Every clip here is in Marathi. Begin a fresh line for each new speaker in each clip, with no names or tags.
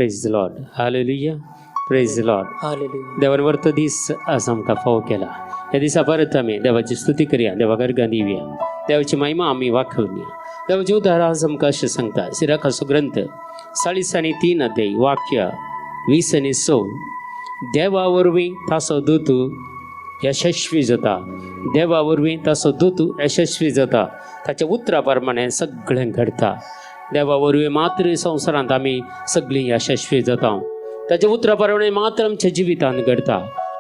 Praise Lord, hallelujah, praise Lord,
hallelujah.
देवांवर तो दीस आज आमकां फावो केला. ह्या दिसा परत आमी देवाची स्तुती करया, देवा गर्गां दिवया, देवाची महिमा आमी वाखवया. देवाचे उदाहरण आज आमकां अशें सांगता. सिराकाचो ग्रंथ 40:3 अध्याय वाक्य 20:6. देवा वरवीं ताचो दूत यशस्वी जाता. देवा वरवीं ताचो दूत यशस्वी जाता. ताच्या उतरा प्रमाणे सगळें घडता. देवा वरवीं मात्र संवसारांत आमी सगळीं यशस्वी जाता. ताच्या उतरा प्रमाणे मात्र आमच्या जिवितांत घडता.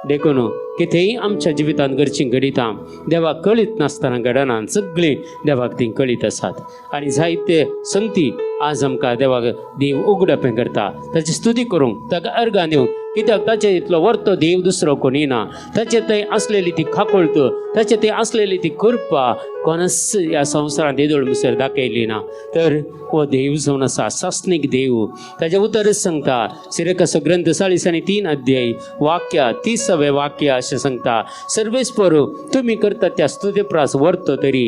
देखून कितेंय आमच्या जिवितांत घडचीं घडिता देवाक कळीत नासतना घडना. सगळीं देवाक ती कळीत आसात. आनी जायते संगती आज आमकां देवाक देव उगडपें करता. ताची स्तुती करूंक, ताका अर्गां दिवंक, कित्याक ताचे इतलो वर्तो देव दुसरो कोणी ना. ताचे थंय असलेली ती खाकोळत, ताचे थंय असलेली ती कृपा कोणाच ह्या संवसारांत येदोळ मुसर दाखयली ना. तर हो देव जावन आसा, सासनीक देव. ताचे उतरच सांगता. सिरकाचो ग्रंथ 40:3 अध्याय वाक्य 30 वाक्य अशें सांगता. सर्वेस्पर तुमी करता त्या स्तुती प्रास वर्तो तरी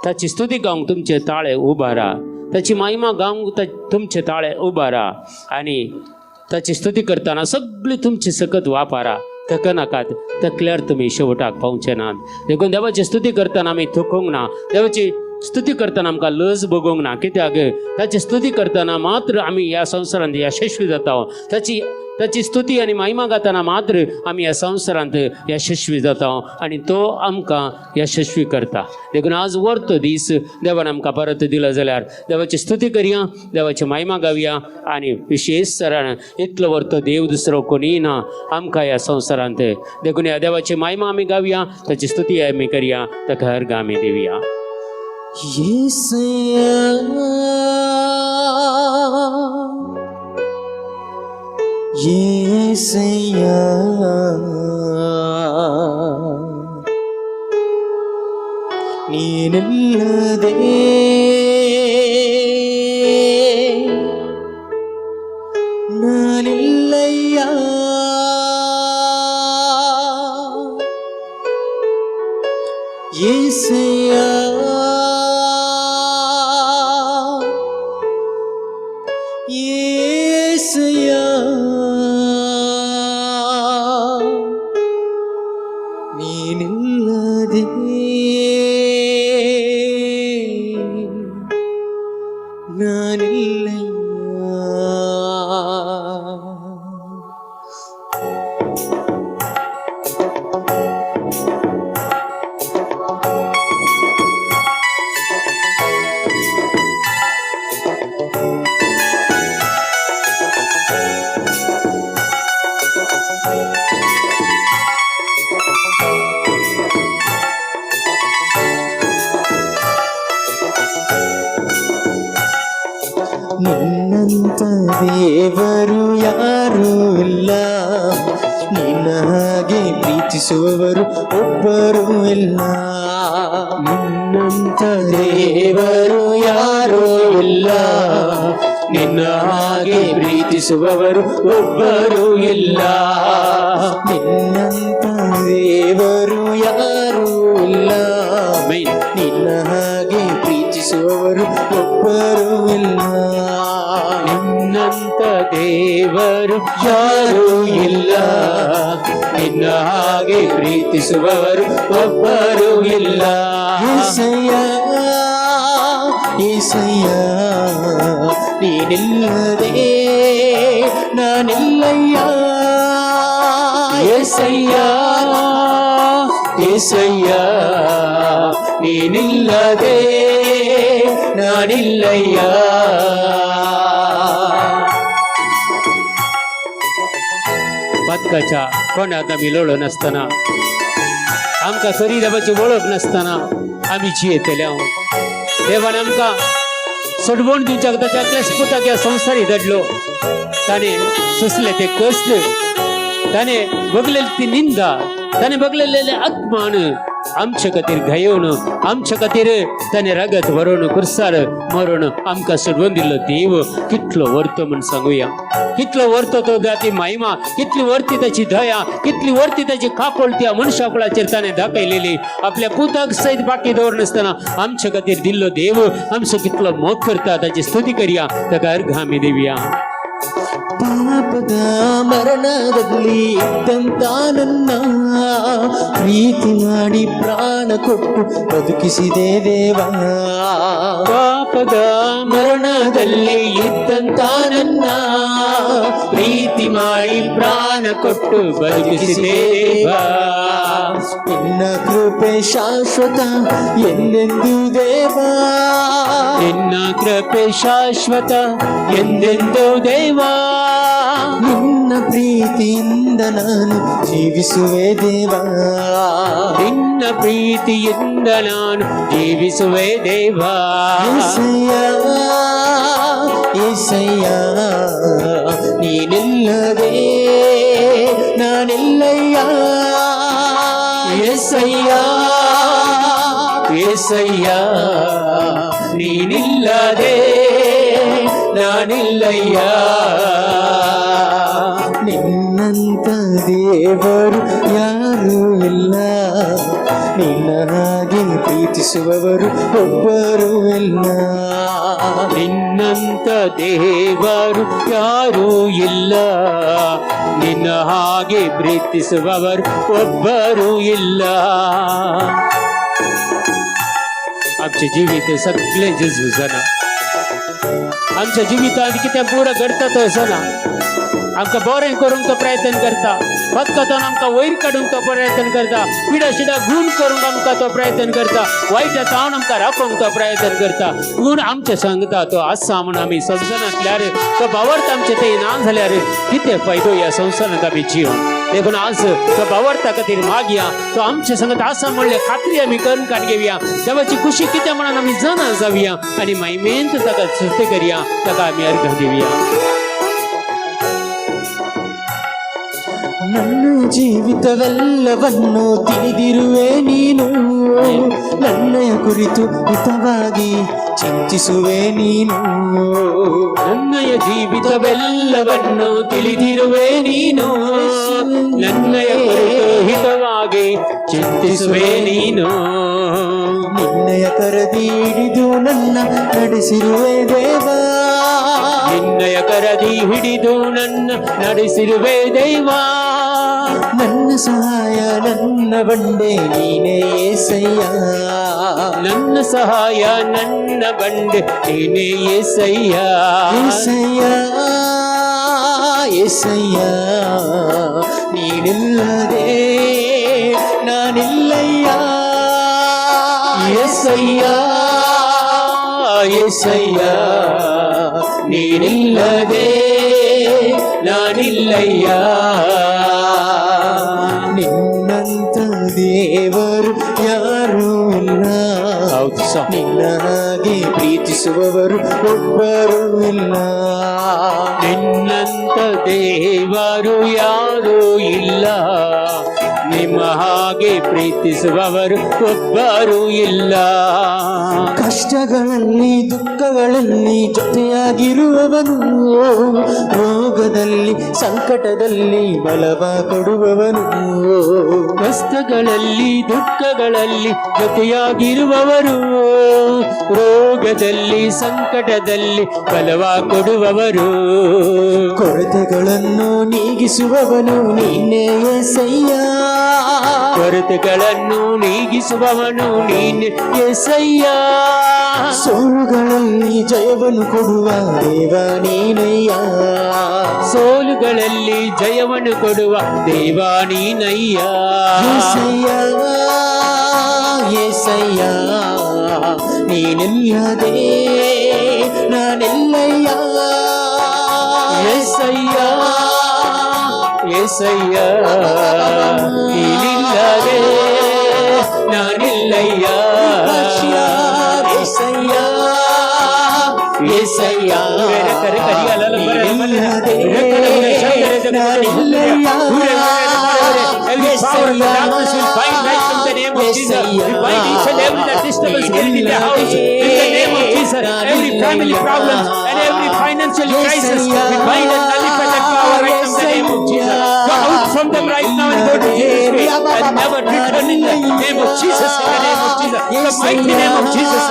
ताची स्तुती गावंक तुमचे ताळे उबारा. ताची महिमा गावंक तुमचे ताळे उबारा. आनी ताची स्तुती करतना सगळी तुमची सकत वापरा. थक नाकात, थकल्यार तुमी शेवटाक पावचे नात. देखून देवाची स्तुती करतना आमी थकोंक ना. देवाची स्तुती करतना आमकां लज भोगोंक ना. कित्याक ताची स्तुती करतना मात्र आमी ह्या संवसारांत यशस्वी जाता. ताची स्तुती आनी महिमा गातना मात्र आमी ह्या संवसारांत यशस्वी जाता आनी तो आमकां यशस्वी करता. देखून आज वर्तो दीस देवान आमकां परत दिलो जाल्यार देवाची स्तुती करया, देवाची महिमा गावया. आनी विशेश तरान इतलो वर्तो देव दुसरो कोणी ना आमकां ह्या संवसारांत. देखून ह्या देवाची महिमा आमी गावया, ताची स्तुती आमी करया, ताका अर्गां आमी दिवया.
యేసయ్యా ನೀನಿಲ್ಲದೆ ನಾನಿಲ್ಲಯ್ಯ. యేసయ్యಾ యేసయ్యా ನೀನಿಲ್ಲದೆ ನಾನಿಲ್ಲಯ್ಯ. ನಿನ್ನಂತ ದೇವರು ಯಾರೂ ಇಲ್ಲ, ನಿನ್ನ ಹಾಗೆ ಪ್ರೀತಿಸುವವರು ಒಬ್ಬರೂ ಇಲ್ಲ. ನಿನ್ನಂತ ದೇವರು ಯಾರೂ ಇಲ್ಲ, ನಿನ್ನ ಹಾಗೆ ಪ್ರೀತಿಸುವವರು ಒಬ್ಬರೂ ಇಲ್ಲ. ನಿನ್ನಂತ ದೇವರು ಯಾರೂ ಇಲ್ಲ, ನಿನ್ನ ಹಾಗೆ ಪ್ರೀತಿಸುವವರು ಒಬ್ಬರೂ ಇಲ್ಲ. ನಿನ್ನಂತ ದೇವರು ಯಾರೂ ಇಲ್ಲ, ನಿನ್ನ ಹಾಗೆ ಪ್ರೀತಿಸುವವರು ಒಬ್ಬರೂ ಇಲ್ಲ. యేసయ్య యేసయ్య ನೀನಿಲ್ಲದೆ ನಾನಿಲ್ಲಯ್ಯ. యేసయ్య యేసయ్య ನೀನಿಲ್ಲದೆ ನಾನಿಲ್ಲಯ್ಯ.
बदकाच्या कोणाक आमी लोळो नासतना, आमकां खरी देवाची वळख नासतना आमी जियेतले. देवान आमकां सडवण दिवच्याक ताच्या एकल्याच पुताक ह्या संवसारी धाडलो. ताणें सोंसले ते कश्ट, ताणें भोगलेली ती निंदा, ताणें भोगलेले अपमान आमचे खातीर घायोवन, आमचे खातीर ताणें रगत व्हरून कुर्सार मरून आमकां सोडवून दिल्लो देव कितलो वर्तो म्हूण सांगुया. कितलो वर्तो तो ती महिमा, कितली वर्ती ताची दया, कितली वर्ती ताची काकोळ त्या मनशाकुळाचेर ताणें दाखयलेली. आपल्या पुताक सयत बाकी दवरनासतना आमचे खातीर दिल्लो देव आमचो कितलो मोग करता. ताची स्तुती करया, ताका अर्घ आमी दिवया.
ಪಾಪದ ಮರಣದಲ್ಲಿ ಇದ್ದಂತ ನನ್ನ ಪ್ರೀತಿ ಮಾಡಿ ಪ್ರಾಣ ಕೊಟ್ಟು ಬದುಕಿಸಿದೆ ದೇವಾ. ಪಾಪದ ಮರಣದಲ್ಲಿ ಇದ್ದಂತ ನನ್ನ ಪ್ರೀತಿ ಮಾಡಿ ಪ್ರಾಣ ಕೊಟ್ಟು ಬದುಕಿಸಿದೆ ದೇವಾ. ನಿನ್ನ ಕೃಪೆ ಶಾಶ್ವತ ಎಂದೆಂದು ದೇವಾ. ನಿನ್ನ ಕೃಪೆ ಶಾಶ್ವತ ಎಂದೆಂದು ದೇವಾ. ನಿನ್ನ ಪ್ರೀತಿಯಿಂದ ನಾನು ಜೀವಿಸುವೆ ದೇವಾ. ನಿನ್ನ ಪ್ರೀತಿಯಿಂದ ನಾನು ಜೀವಿಸುವೆ ದೇವಾ. ಏಸಯ್ಯ ಏಸಯ್ಯ ನೀನಿಲ್ಲದೆ ನಾನಿಲ್ಲಯ್ಯ. ಏಸಯ್ಯ ಏಸಯ್ಯ ನೀನಿಲ್ಲದೆ ನಾನಿಲ್ಲಯ್ಯ. ನಿನ್ನಂತ ದೇವರು ಯಾರೂ ಇಲ್ಲ, ನಿನ್ನ ಹಾಗೆ ಪ್ರೀತಿಸುವವರು ಒಬ್ಬರೂ ಇಲ್ಲ. ನಿನ್ನಂತ ದೇವರು ಯಾರೂ ಇಲ್ಲ, ನಿನ್ನ ಹಾಗೆ ಪ್ರೀತಿಸುವವರು ಒಬ್ಬರೂ ಇಲ್ಲ. आमचे जीवित सगळे जेजूस ना. आमच्या जिवितांत कितें पुरो घडटा तो ना. आमकां बरें करूंक तो प्रयत्न करता, फकतोन आमकां वयर काडूंक तो प्रयत्न करता, पिडा शिडा गूण करूंक आमकां तो प्रयत्न करता, वायटांतल्यान आमकां राखूंक तो प्रयत्न करता. पूण आमचे सांगता तो आसा म्हूण आमी समजनासल्यार, तो भावार्थ आमचे ते ना जाल्यार कितें फायदो ह्या संवसारांत आमी जिवन. देखून आज तो भावार्था खातीर मागया. तो आमचे सांगत आसा म्हणले खात्री आमी करून काड घेवया. देवाची खुशी कितें म्हणून आमी जाणा जावया आनी महिमेंत ताका स्तुती करया, ताका आमी अर्घ दिवया. ನನ್ನ ಜೀವಿತವೆಲ್ಲವನ್ನು ತಿಳಿದಿರುವೆ ನೀನು, ನನ್ನಯ ಕುರಿತು ಹಿತವಾಗಿ ಚಿಂತಿಸುವೆ ನೀನು. ನನ್ನಯ ಜೀವಿತವೆಲ್ಲವನ್ನು ತಿಳಿದಿರುವೆ ನೀನು, ನನ್ನಯ ಕುರಿತು ಹಿತವಾಗಿ ಚಿಂತಿಸುವೆ ನೀನು. ನಿನ್ನಯ ಕರದಿ ಹಿಡಿದು ನನ್ನ ನಡೆಸಿರುವೆ ದೇವಾ. ನಿನ್ನಯ ಕರದಿ ಹಿಡಿದು ನನ್ನ ನಡೆಸಿರುವೆ ದೇವಾ. ನನ್ನ ಸಹಾಯ ನನ್ನ ಬಂಡೆ ನೀನೇ ಏಸಯ್ಯ. ನನ್ನ ಸಹಾಯ ನನ್ನ ಬಂಡೆ ನೀನೇ ಏಸಯ್ಯ. ಏಸಯ್ಯ ಏಸಯ್ಯ ನೀನಿಲ್ಲದೆ ನಾನಿಲ್ಲಯ್ಯ. ಏಸಯ್ಯ ಏಸಯ್ಯ ನೀನಿಲ್ಲದೆ ನಾನಿಲ್ಲಯ್ಯ. ನಿನ್ನಂತ ದೇವರು ಯಾರೂ ಇಲ್ಲ, ನಿನ್ನ ಹಾಗೆ ಪ್ರೀತಿಸುವವರು ಒಬ್ಬರೂ ಇಲ್ಲ. ನಿನ್ನಂತ ದೇವರು ಯಾರೂ ಇಲ್ಲ, ನಿಮ್ಮ ಹಾಗೆ ಪ್ರೀತಿಸುವವರು ಒಬ್ಬರೂ ಇಲ್ಲ. ಕಷ್ಟಗಳಲ್ಲಿ ದುಃಖಗಳಲ್ಲಿ ಜೊತೆಯಾಗಿರುವವನು, ರೋಗದಲ್ಲಿ ಸಂಕಟದಲ್ಲಿ ಬಲವ ಕೊಡುವವನು. ಕಷ್ಟಗಳಲ್ಲಿ ದುಃಖಗಳಲ್ಲಿ ಜೊತೆಯಾಗಿರುವವರು, ರೋಗದಲ್ಲಿ ಸಂಕಟದಲ್ಲಿ ಬಲವ ಕೊಡುವವರು. ಕೊರತೆಗಳನ್ನು ನೀಗಿಸುವವನು ನೀನೇ ಏಸಯ್ಯ. ಕೊರತೆಗಳನ್ನು ನೀಗಿಸುವವನು ನೀನೇ ಏಸಯ್ಯ. ಸೋಲುಗಳಲ್ಲಿ ಜಯವನ್ನು ಕೊಡುವ ದೇವ ನೀನಯ್ಯ. ಸೋಲುಗಳಲ್ಲಿ ಜಯವನ್ನು ಕೊಡುವ ದೇವ ನೀನಯ್ಯ. ಏಸಯ್ಯ ಏಸಯ್ಯ ನೀನಿಲ್ಲದೆ ನಾನೆಲ್ಲಯ್ಯ. ಏಸಯ್ಯ ಏಸಯ್ಯ ನೀನಿಲ್ಲದೆ ನಾನಿಲ್ಲಯ್ಯ. ಏಸಯ್ಯ ಏಸಯ್ಯ ನೀನಿಲ್ಲದೆ ನಾನಿಲ್ಲಯ್ಯ. Every family problems and every financial crisis, we bind and nullify that power right in the name of Jesus. Go out from them right now and go to Jesus' way and never return in the name of Jesus. In the name of Jesus.
The mighty name of Jesus.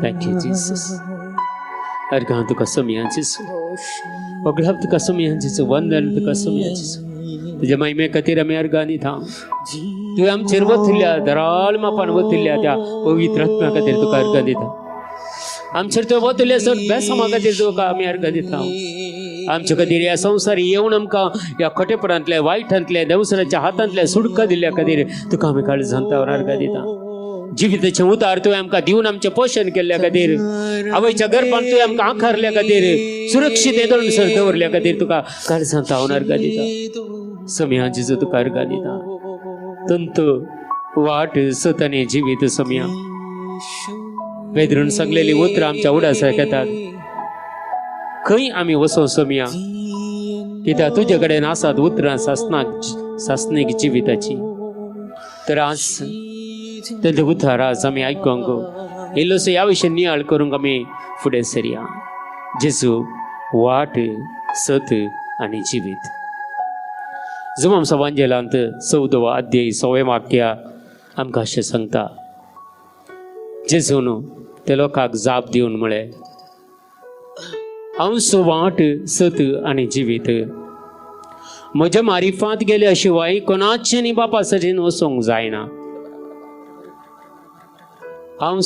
Thank you, Jesus. Argan तुका समया जिसू ओगळाप तुका समया जिसू वंदन तुका समया जिसू तुझ्या महिमे खातीर आमी अर्गांनी थांब तुवें आमचेर वतल्या दराळ मापान वतल्या त्या पवित्र आत्म्या खातीर तुका अर्गां दिता आमचेर तुवें वतल्या सगळ्या समा खातीर तुका आमी अर्गां दिता आमचे खातीर ह्या संवसारी येवन आमकां ह्या खोटेपणांतल्या वायटांतल्या देवसराच्या हातांतल्या सुडका दिल्ल्या खातीर तुका आमी काळजांतावर अर्गां दिता जिविताचे उतार तुवें आमकां दिवन आमचें पोशण केल्ल्या खातीर आवयच्या गर्भांत तुवें आमकां आंखारल्या खातीर सुरक्षीत येदोणसर दवरल्या खातीर तुका काळजांत हांव अर्गां दिता समया जिजू तुका अर्गां दिता तंत वाट सत आनी जिवीत समया वेदरून सांगलेली उतरां आमच्या उडासाक येतात खंय आमी वसो समया कित्याक तुजे कडेन आसात उतरां सासणीक जिविताची तर आज तें उतार आज आमी आयकोंक इल्लोसो ह्या विशयी नियाळ करूंक आमी फुडें सरया जेजू वाट सत आनी जिवीत जुमाम सवांजेलांत 14वा अध्याय 6वें वाक्य आमकां अशें सांगता जेजून त्या लोकांक जाप दिवन म्हळें हांव वाट सत आनी जिवीत म्हज्या मारिफांत गेल्या शिवाय कोणाचें न्ही बापा सरीन वचोंक जायना हांव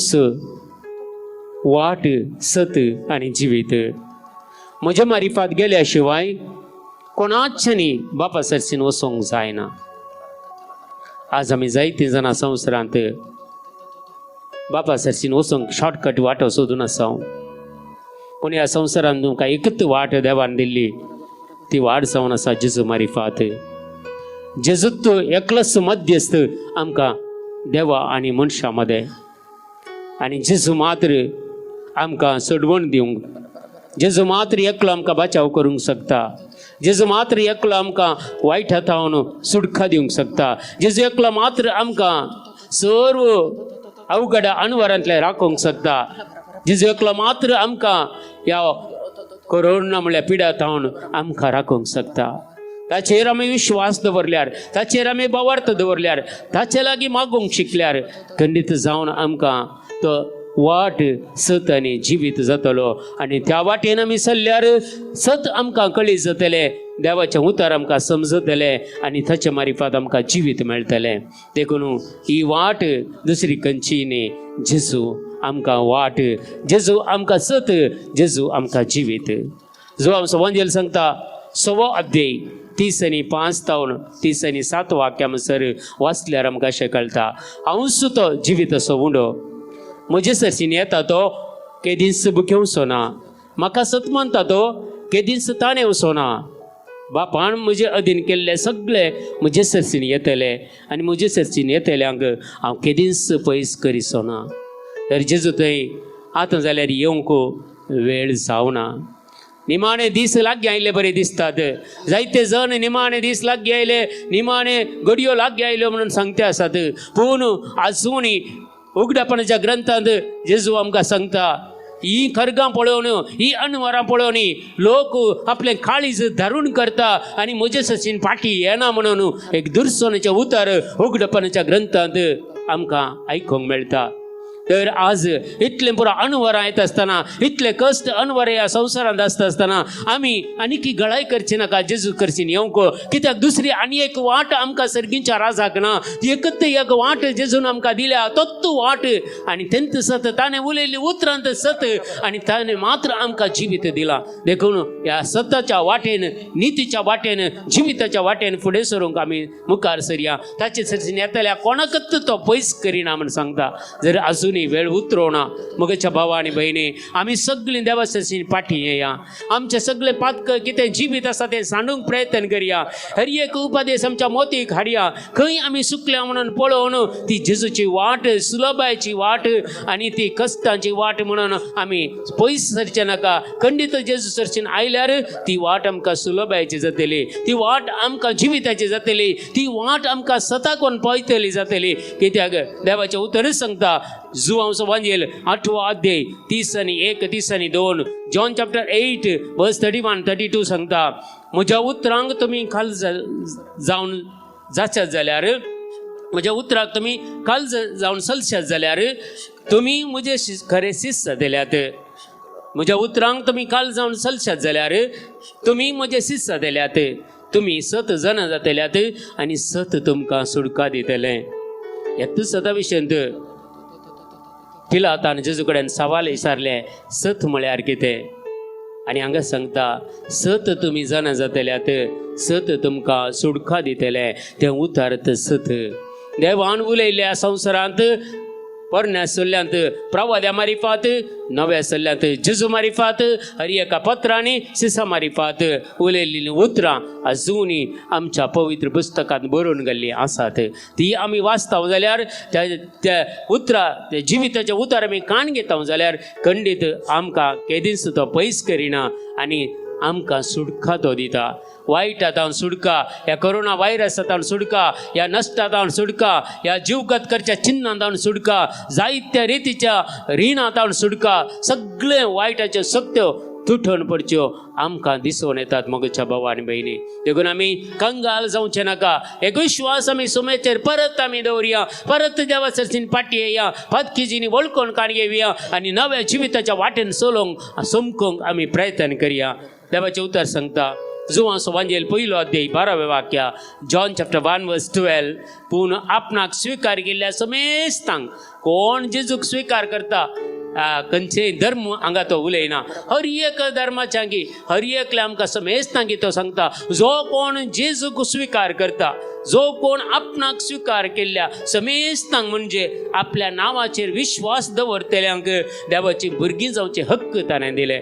वाट सत आनी जिवीत म्हज्या मारिफांत गेल्या शिवाय कोणाचें न्ही बापा सरसीन वचोंक जायना आज आमी जायतीं जाणां संवसारांत बापा सरसीन वचोंक शॉर्टकट वाटो सोदून आसा पूण ह्या संवसारांत तुमकां एकच वाट देवान दिल्ली ती वाट जावन आसा जेजू मारिफात जेजूत एकलोच मध्यस्थ आमकां देवा आनी मनशा मदें आनी जेजू मात्र आमकां सोडवण दिवंक जेजू मात्र एकलो आमकां बचाव करूंक शकता जेजू मात्र एकलो आमकां वायट हातावन सुटका दिवंक शकता जेजू एकलो मात्र आमकां सर्व अवघडा अनवरांतले राखोंक शकता जेजू एकलो मात्र आमकां ह्या कोरोना म्हळ्यार पिडांतावन आमकां राखोंक शकता ताचेर आमी विश्वास दवरल्यार ताचेर आमी बावार्थ दवरल्यार ताचे लागीं मागोंक शिकल्यार खंडीत जावन आमकां तो वाट सत आनी जिवीत जातलो आनी त्या वाटेन आमी चल्ल्यार सत आमकां कळीत जातलें देवाचें उतार आमकां समजतलें आनी ताचे मारिफात आमकां जिवीत मेळटलें देखून ही वाट दुसरी खंयची न्ही जेजू आमकां वाट जेजू आमकां सत जेजू आमकां जिवीत जो आमचो वंजेल सांगता 6वो अध्याय 30 आनी 5 तावन 30 आनी 7 वाक्या म्हणसर वाचल्यार आमकां अशें कळटा हांवूच तो जिवीत असो उंडो म्हजे सरसीन येता तो केदीस भुकेवचो ना म्हाका सत मानता तो केदीस ताणें वचो ना बापान म्हजे अधीन केल्ले सगळे म्हजे सरसीन येतले आनी म्हजे सरसीन येतल्यांक हांव केदीस पयस करिसो ना तर जेजू थंय आतां जाल्यार येवंक वेळ जावना निमाणे दीस लागीं आयले बरें दिसतात जायते जण निमाणे दीस लागीं आयले निमाणे घडयो लागीं आयल्यो म्हणून सांगते आसात पूण आजूनी उगडापणाच्या ग्रंथांत जेजू आमकां सांगता ही खरगां पळोवन ही अनवरां पळोवन लोक आपलें काळीज धरून करता आनी म्हजे सशीन फाटी येना म्हणून एक दुर्सोनाचें उतार उगडपणाच्या ग्रंथांत आमकां आयकूंक मेळटा तर आज इतले पुरा अनवरां येत असताना इतले कष्ट अनवरे ह्या संवसारांत आसता असताना आमी आनीक घळाय करची नाका, जेजू करची येवंक, कित्याक दुसरी आनी एक वाट आमकां सर्गीच्या राजाक ना, ती एकच एक वाट जेजून आमकां दिल्या, तोच वाट आनी तेंत सत ताणें उलयल्ली उतरांत सत आनी ताणें मात्र आमकां जिवीत दिलां. देखून ह्या सताच्या वाटेन, नितीच्या वाटेन, जिविताच्या वाटेन फुडें सरूंक आमी मुखार सरया. ताचे सरसीन येतल्या कोणाकच तो पयस करिना म्हण सांगता. जर आजुनूय वेळ उतरोना मगच्या भावा आनी भयणी, आमी सगळीं देवा सरसीन फाटीं येया. आमचें सगळें पातक कितें जिवीत आसा तें सांडूंक प्रयत्न करया. हर एक उपदेश आमच्या मोतीक हाडया. खंय आमी सुकल्या म्हणून पळोवन ती जेजूची वाट, सुलभायची वाट आनी ती कश्टांची वाट म्हणून आमी पयस सरचे नाका. खंडीत जेजू सरसीन आयल्यार ती वाट आमकां सुलभायची जातली, ती वाट आमकां जिविताची जातली, ती वाट आमकां सताकोन पळयतली जातली. कित्याक देवाचें उतरच सांगता, जुवांचो वांजेल 8वो अध्याय 30 आनी 1, 30 आनी 2, जॉन चॅप्टर 8 वर्स 31-32 सांगता, म्हज्या उतरांक तुमी खाल जावन जाच्यात जाल्यार, म्हज्या उतराक तुमी काल जावन चलशात जाल्यार तुमी म्हजे खरे शिश्य जातल्यात. म्हज्या उतरांक तुमी काल जावन चलशात जाल्यार तुमी म्हजे शिश्य जातल्यात. तुमी 7 जाणां जातल्यात आनी 7 तुमकां सुडका दितले. हेत सता विशयंत पिलातान जेजू कडेन सवाल विचारले, 7 म्हळ्यार कितें? आनी हांगा सांगता, 7 तुमी जाणां जातल्यात, 7 तुमकां सुडका दितले. तें उतारत 7. देवान उलयल्ल्या संवसारांत पोरण्या सल्ल्यांत प्रवाद्या मारिफात, नव्या सल्ल्यांत जेजू मारिफात, हर एका पत्रांनी सिसा मारिफात उलयल्लीं उतरां आजुनी आमच्या पवित्र पुस्तकांत बरोवन गेल्लीं आसात. ती आमी वाचता जाल्यार त्या उतरां, त्या जिविताचे उतार आमी कान घेता जाल्यार खंडीत आमकां केदींच तो पयस करिना आनी आमकां सुडका तो दिता. वायटांतावन सुडका, ह्या कोरोना व्हायरसांतावन सुडका, ह्या नश्टांतावन सुडका, ह्या जीवघातकाच्या चिन्नांतावन सुडका, जायत्या रितीच्या रिणांतावन सुडका, सगळे वायटाच्यो सक्त्यो तुटून पडच्यो आमकां दिसून येतात मगच्या भावा आनी भयणी. देखून आमी कंगाल जावचे नाका. एक विश्वास आमी सुमेचेर परत आमी दवरया, परत देवा सरसीन फाटीं येया, फातकिजींनी वळखून काण घेवया आनी नव्या जिविताच्या वाटेन चलोवंक समकूंक आमी प्रयत्न करया. देवाचें उतर सांगता, जुवांचो वांजेल 1 अध्याय 12वें वाक्य, जॉन चॅप्टर 1 वर्स 12, पूण आपणाक स्विकार केल्ल्या समेस्तांक, कोण जेजूक स्विकार करता, खंयचेय धर्म हांगा तो उलयना, हर एक धर्माच्यांकी, हर एकल्या आमकां समेस्तांकी तो सांगता, जो कोण जेजूक स्विकार करता, जो कोण आपणाक स्विकार केल्ल्या समेस्तांक म्हणजे आपल्या नांवाचेर विश्वास दवरतल्यांक देवाची भुरगीं जावचे हक्क ताणें दिले.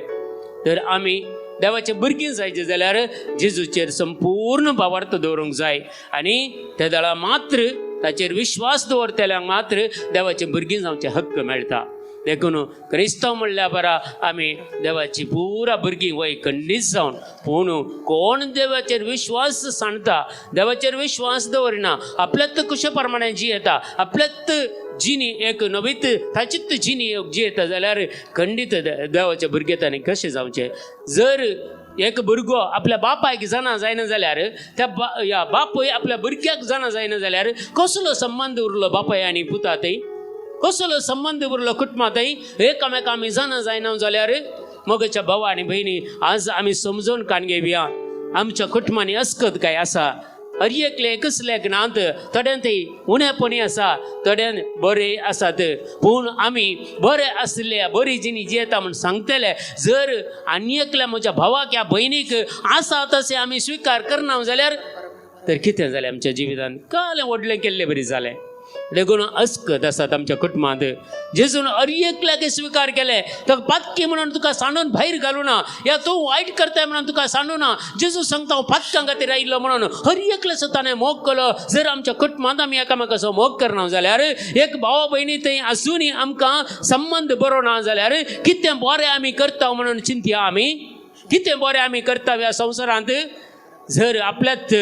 तर आमी देवाचे भुरगीं जायचे जाल्यार जेजूचेर संपूर्ण भावार्थ दवरूंक जाय आनी त्या दळा मात्र ताचेर विश्वास दवरतल्यांक मात्र देवाचे भुरगीं जावचे हक्क मेळटा. देखून क्रिस्तांव म्हणल्या बरा आमी देवाची पुरा भुरगीं वय खंडीत जावन, पूण कोण देवाचेर विश्वास सांडटा, देवाचेर विश्वास दवरिना, आपल्यात कुशे प्रमाणे जियेता, आपल्यात जिनी एक नवीत ताचीत जिनी जियेता जाल्यार खंडीत देवाचे भुरगे ताणें कशें जावचे. जर एक भुरगो आपल्या बापायक जाणा जायना जाल्यार त्या बापूय आपल्या भुरग्याक जाणा जायना जाल्यार कसलो संबंध उरलो बापाय आनी पुतातय, कसलो संबंध उरलो कुटुंबातय. एकामेका आमी जाणा जायना जाल्यार मगच्या भावा आनी भयणी, आज आमी समजून काण घेवया, आमच्या कुटुंबांनी अस्कत काय आसा. हर एकले कसले ज्ञात, थोड्यांत उणेपणी आसा, थोड्यान बरे आसात, पूण आमी बरे आसले बरी जिणी जियेता म्हण सांगतले. जर आनी एकल्या म्हज्या भावाक या भयणीक आसा तशें आमी स्विकार करना जाल्यार तर कितें जालें आमच्या जिवितांत? कालें व्हडलें केल्लें बरी जालें. देखून अस्कत आसात आमच्या कुटुंबांत. जेजून हर एकल्याक स्विकार केले, तर पातकी म्हणून तुका सांडून भायर घालूं ना, या तूं वायट करताय म्हणून तुका सांडूं ना. जेजू सांगता हांव पातकां खातीर आयिल्लो म्हणून हर एकल्या ताणें मोग केलो. जर आमच्या कुटुंबांत आमी एकामेकाचो मोग करना जाल्यार, एक भावा भयणी थंय आसूनय आमकां संबंध बरो ना जाल्यार कितें बरें आमी करता म्हणून चिंतया आमी, कितें बरें आमी करता ह्या संवसारांत. जर आपल्यात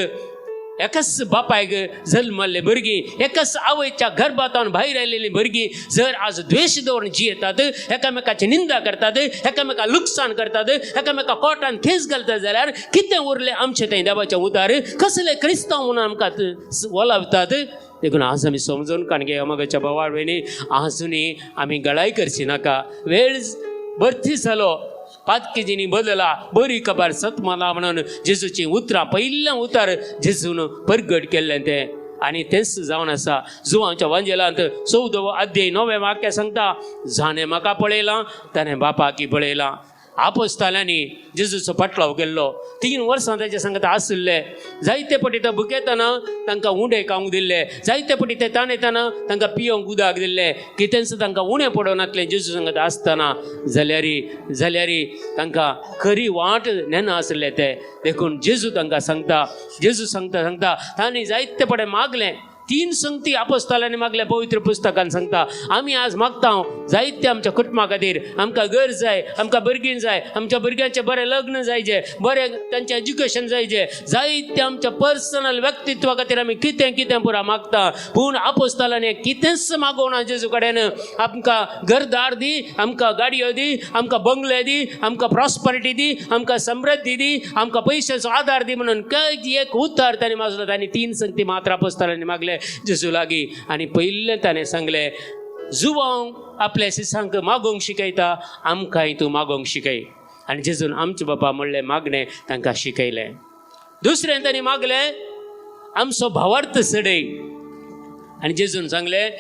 एकाच बापायक जल्मल्ले भुरगीं, एकाच आवयच्या गर्भांतल्यान भायर आयलेलीं भुरगीं जर आज द्वेश दवरून जियेतात, एकामेकाची निंदा करतात, एकामेका लुकसाण करतात, एकामेका कोर्टान केस घालतात जाल्यार कितें उरलें आमचें थंय देवाचें उदार? कसले क्रिस्तांव म्हणून आमकां वलावतात? देखून आज आमी समजून काणगे अमगाच्या भावा बहिणी आजुनी आमी गळाई करची नाका. वेळ भरती जालो, पातकेजींनी बदला बरी खबर सतमाला म्हणून जेजूची उतरां पहिलें उतार जेजून परगट केल्लें तें आनी तेंच जावन आसा. जुवांच्या वांजेलांत 14 अध्याय 9 वाक्य सांगता, जाणें म्हाका पळयलां ताणें बापाकी पळयलां. आपोस्ताल्यांनी जेजूचो पाटलाव केल्लो, 3 वर्सां ताचे सांगत आसले. जायते पटी तो भुकेतना तांकां उणें खावंक दिल्ले, जायते पटी ते ताणयतना तांकां पियोंक उदक दिल्लें, कितेंच तांकां उणें पडोनातलें जेजू सांगत आसतना. जाल्यार तांकां खरी वाट नेना आसले ते. देखून जेजू तांकां सांगता, जेजू सांगता तांणी जायते पडे मागलें. 3 संगती आपोस्ताल्यांनी मागल्या पवित्र पुस्तकान सांगता. आमी आज मागता जायते आमच्या कुटुंबा खातीर, आमकां घर जाय, आमकां भुरगीं जाय, आमच्या भुरग्यांचें बरें लग्न जायचें, बरें तांचें एज्युकेशन जायचें, जायते आमच्या पर्सनल व्यक्तित्वा खातीर आमी कितें पुरा मागता. पूण आपोस्ताल्यांनी कितेंच मागोवना जेजू कडेन. आमकां घरदार दी, आमकां गाडयो दी, आमकां बंगले दी, आमकां प्रॉस्परिटी दी, आमकां समृद्धी दी, आमकां पयशाचो आदार दी म्हणून एक उतार तांणी मागलो. तांणी 3 संगती मात्र आपोस्ताल्यांनी मागले जेजू लागीं. आनी पयलें ताणें सांगलें, जुवांक आपल्या शिसांक मागोवंक शिकयता, आमकांय तूं मागोवंक शिकय. आनी जेजून आमचे बापा म्हणलें मागणें तांकां शिकयलें. दुसरें ताणें मागलें, आमचो भावार्थ सडय. आनी जेजून सांगलें,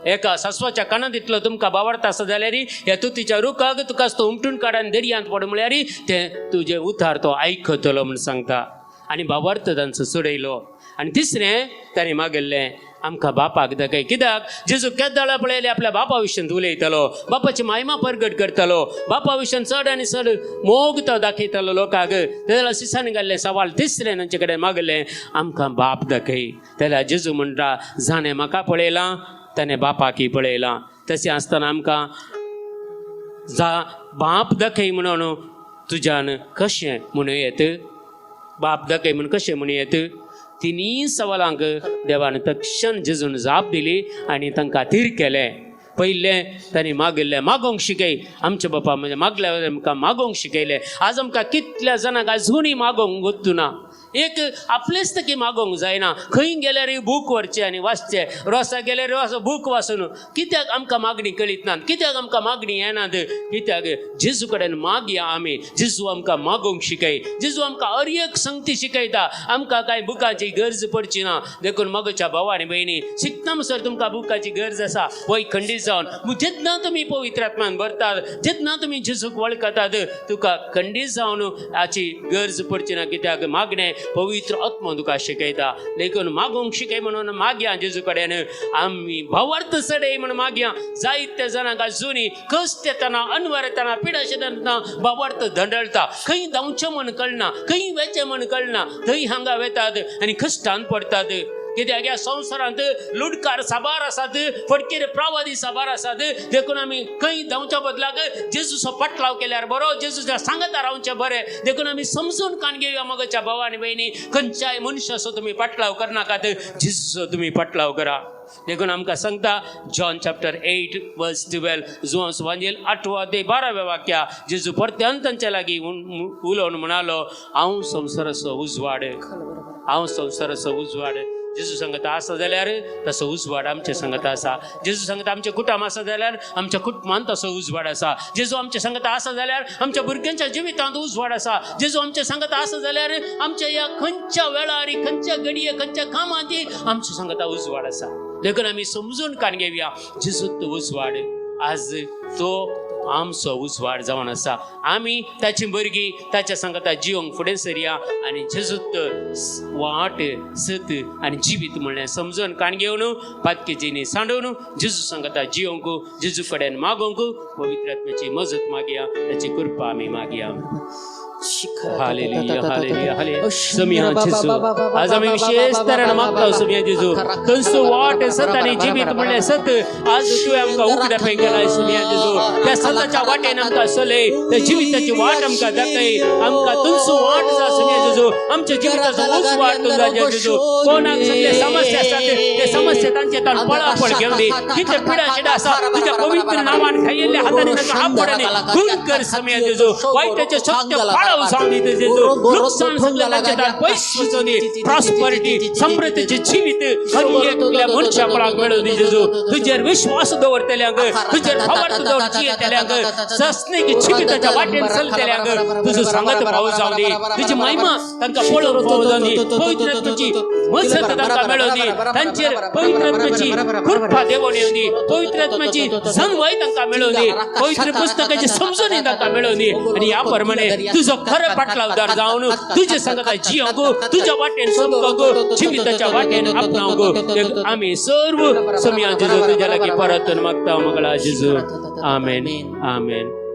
एका सासवाच्या कानांत इतलो तुमकां भावार्थ आसा जाल्यार ह्या तुतीच्या रुखाक तुकाच तो उमटून काडान दर्यांत पड म्हळ्यार तें तुजें उतार तो आयकतलो म्हूण सांगता. आनी भावार्थ तांचो सडयलो. आनी तिसरें ताणें मागल्लें, आमकां बापाक दाखय. कित्याक जेजू केदाळा पळयले आपल्या बापा विशयी उलयतालो, बापाची महिमा परगट करतालो, बापा विशयी चड आनी चड मोग तो दाखयतालो लोकांक. तेन्ना शिसांनी घाल्लें सवाल तिसरें तांचे कडेन मागलें, आमकां बाप दाखय. तेन्ना जेजू म्हणटा, जाणें म्हाका पळयलां ताणें बापाकी पळयलां. तशें आसतना आमकां बाप दाखय म्हणून तुज्यान कशें म्हणूं येत? बाप दाखय म्हणून कशें म्हणूं येत? 3 सवालांक देवान तक्षण जेजून जाप दिली आनी तांकां थीर केलें. पयलें तांणी मागयल्लें, मागोवंक शिकय. आमचे बापा म्हणजे मागल्या आमकां मागोवंक शिकयलें. आज आमकां कितल्या जाणांक आजुनूय मागोवंक गोत्तू ना. एक आपलेच तकी मागोवंक जायना. खंय गेल्यार बूक व्हरचें आनी वाचचें, रोसा गेल्यार बूक वाचून. कित्याक आमकां मागणी कळीत नात? कित्याक आमकां मागणी येनात? कित्याक जेजू कडेन मागया आमी. जेजू आमकां मागोवंक शिकय. जेजू आमकां हर एक संगती शिकयता. आमकां कांय बुकाची गरज पडची ना. देखून मगच्या भावा आनी भयणी, शिकता म्हणसर तुमकां बुकाची गरज आसा, वय खंडीत जावन जेन्ना तुमी पवित्र आत्म्यान भरतात, जेन्ना तुमी जेजूक वळखतात, तुका खंडीत जावन हाची गरज पडची ना. कित्याक मागणें पवित्र आत्मा तुका शिकयता. देखून मागोवंक शिकय म्हणून मागया जेजू कडेन. आमी भावार्थ सडय म्हणून मागया. जायत्या जाणांक आजुनी कश्ट येतना, अनवर येतना, पिडाश येतना भावार्थ धंडळटा. खंय धांवचें म्हण कळना, खंय वेचें म्हण कळना, थंय हांगा वेतात आनी कश्टान पडटात. कित्याक ह्या संवसारांत लुडकार साबार आसात, फटकेर प्रावादी साबार आसात. देखून आमी खंय धांवच्या बदलाक जेजूचो पाटलाव केल्यार बरो, जेजूच्या सांगाता रावचें बरें. देखून आमी समजून काण घेवया मगच्या भावा आनी भयणी. खंयच्याय मनशाचो तुमी पाटलाव करनाकात, जेजूचो तुमी पाटलाव करा. देखून आमकां सांगता जॉन चॅप्टर 8 वर्स 12, जुवांचो वांजेल 8 ते 12 वाक्या. जेजू परत्यान तांच्या लागीं उलोवन म्हणालो, हांव संवसाराचो उजवाड, हांव संवसाराचो उजवाड. जेजू सांगता आसा जाल्यार तसो उजवाड आमचे सांगता आसा. जेजू सांगता आमचे कुटुंब आसा जाल्यार आमच्या कुटुंबान तसो उजवाड आसा. जेजू आमचे सांगता आसा जाल्यार आमच्या भुरग्यांच्या जिवितांत उजवाड आसा. जेजू आमचे सांगता आसा जाल्यार आमच्या ह्या खंयच्या वेळार, खंयच्या घडये, खंयच्या कामांत आमचे सांगता उजवाड आसा. देखून आमी समजून काण घेवया, जेजू तो उजवाड. आज तो आमचो उजवाड जावन आसा. आमी ताची भुरगीं ताच्या सांगता जिवंक फुडें सरया आनी जेजूत वाट, सत आनी जिवीत म्हणलें समजून काण घेवन पातकेजींनी सांडून जेजू सांगता जिवंक, जेजू कडेन मागोवंक पवित्र आत्म्याची मजत मागया, ताची कृपा आमी मागया. Hallelujah, hallelujah, hallelujah. समिया जेजू, आज आमी विशेष तरेन मागता समिया जेजू. तंसो वाट, सत आनी जिवीत म्हणलें सत आज तुवें आमकां उगड्या पे केलाय समिया जेजू. त्या सताच्या वाटेन आमकां चलय, त्या जिविताची वाट आमकां दाखय. आमकां तंसो वाट जा समिया जेजू. आमच्या जिविताचो उजवाड तूं जा जेजू. कोणाक सगळे समस्या आसात ते समस्या तांचे ताण पळापळ घेवन दी. कितें पिडा शिडा आसा तुज्या पवित्र नांवान खायल्ल्या हातांनी ताका आपणाने दूर कर समिया जेजू. वायटाचे सत्य फळाव जाऊन दे जेजू नुकसान सगळं त्यांच्या पैसे जाऊन दे प्रॉस्परिटी समृद्धीचे जीवित हर एकल्या मनुष्या फळाक मिळवून दे जेजू तुझ्यावर विश्वास दवरतल्यांग तुझ्यावर भावार्थ दवर जियतल्यांग सस्नेक जीविताच्या वाटेन चलतल्यांग तुझं सांगत भाऊ जाऊन दे तुझी महिमा तांकां पळोवंक पावूं जाऊन दे पवित्र आत्म्याची मजत तांकां मेळोवन दे तांचेर पवित्र आत्म्याची कृपा देवून येवं दी पवित्र आत्म्याची जणवय तांकां मेळोवन दे पवित्र पुस्तकाची समजूनी तांकां मेळोवन दे आनी ह्या प्रमाणे तुजो खरो पाटलावदार जावन तुजे संगता जियोंक तुज्या वाटेन चलूंक जिविताच्या वाटेन आपणावंक आमी सर्व समयां जेजू तुज्या लागीं परतून मागता मंगळा जेजू आमेन आमेन